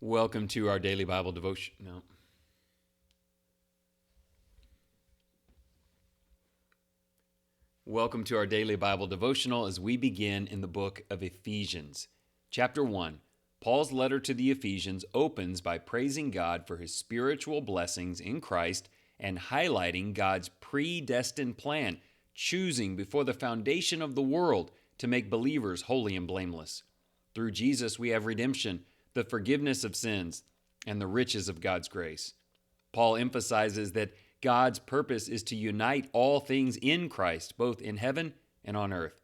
Welcome to our Daily Bible Devotion. No. Welcome to our Daily Bible Devotional as we begin in the book of Ephesians. Chapter 1. Paul's letter to the Ephesians opens by praising God for his spiritual blessings in Christ and highlighting God's predestined plan, choosing before the foundation of the world to make believers holy and blameless. Through Jesus we have redemption, the forgiveness of sins, and the riches of God's grace. Paul emphasizes that God's purpose is to unite all things in Christ, both in heaven and on earth.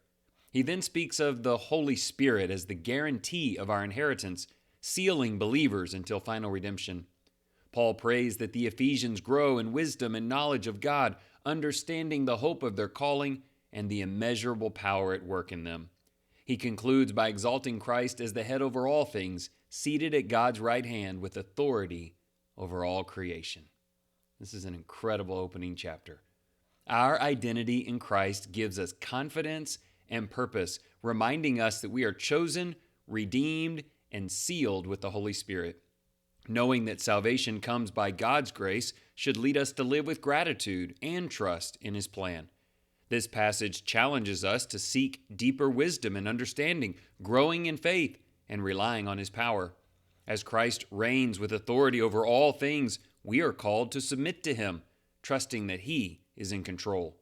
He then speaks of the Holy Spirit as the guarantee of our inheritance, sealing believers until final redemption. Paul prays that the Ephesians grow in wisdom and knowledge of God, understanding the hope of their calling and the immeasurable power at work in them. He concludes by exalting Christ as the head over all things, seated at God's right hand with authority over all creation. This is an incredible opening chapter. Our identity in Christ gives us confidence and purpose, reminding us that we are chosen, redeemed, and sealed with the Holy Spirit. Knowing that salvation comes by God's grace should lead us to live with gratitude and trust in His plan. This passage challenges us to seek deeper wisdom and understanding, growing in faith, and relying on His power. As Christ reigns with authority over all things, we are called to submit to Him, trusting that He is in control.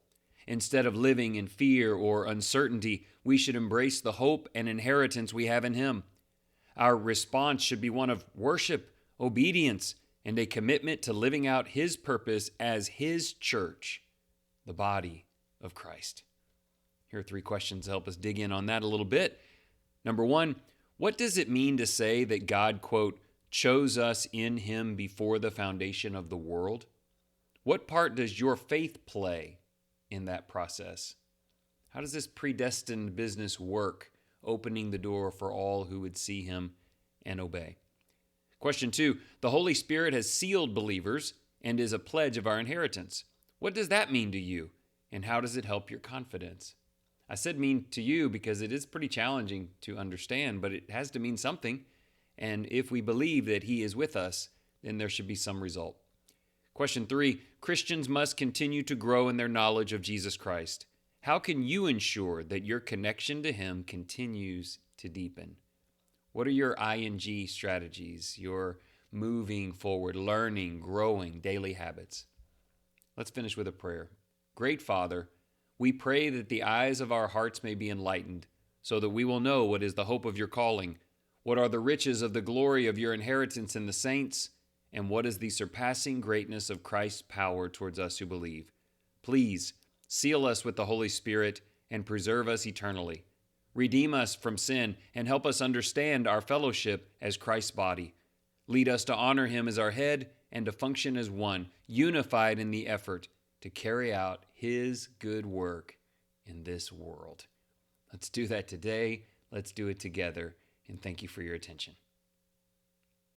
Instead of living in fear or uncertainty, we should embrace the hope and inheritance we have in Him. Our response should be one of worship, obedience, and a commitment to living out His purpose as His church, the body of Christ. Here are 3 questions to help us dig in on that a little bit. Number 1, what does it mean to say that God, quote, chose us in Him before the foundation of the world? What part does your faith play in that process? How does this predestined business work, opening the door for all who would see Him and obey? Question 2, the Holy Spirit has sealed believers and is a pledge of our inheritance. What does that mean to you, and how does it help your confidence? I said mean to you because it is pretty challenging to understand, but it has to mean something. And if we believe that He is with us, then there should be some result. Question 3, Christians must continue to grow in their knowledge of Jesus Christ. How can you ensure that your connection to Him continues to deepen? What are your ING strategies, your moving forward, learning, growing daily habits? Let's finish with a prayer. Great Father, we pray that the eyes of our hearts may be enlightened, so that we will know what is the hope of your calling, what are the riches of the glory of your inheritance in the saints, and what is the surpassing greatness of Christ's power towards us who believe. Please seal us with the Holy Spirit and preserve us eternally. Redeem us from sin and help us understand our fellowship as Christ's body. Lead us to honor Him as our head and to function as one, unified in the effort to carry out His good work in this world. Let's do that today. Let's do it together. And thank you for your attention.